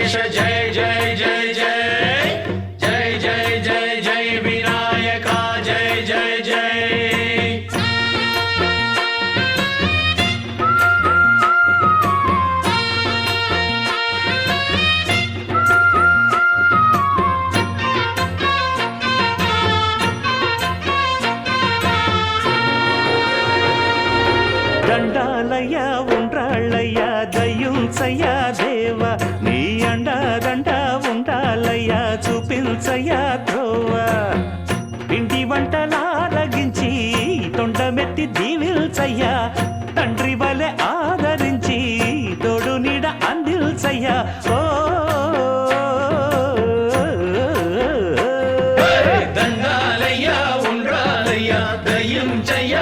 వెంకటేశ జయ జయ జయ జయ జయ జయ జయ జయ వినాయక జయ జయ జయ దండాలయ్య ఉండ్రాళ్ళయ్య దయ్యుంచయ్య దేవ నీ అండదండ ఉండాలయ్య చూపించయ్య ధ్రువ పిండి వంటలారగించి తొండమెత్తి దీవిల్చయ్య తండ్రి వలె ఆదరించి తోడు నీడ అందిల్చయ్య ఓ దండాలయ్య ఉండ్రాలయ్య దయ్యం చెయ్య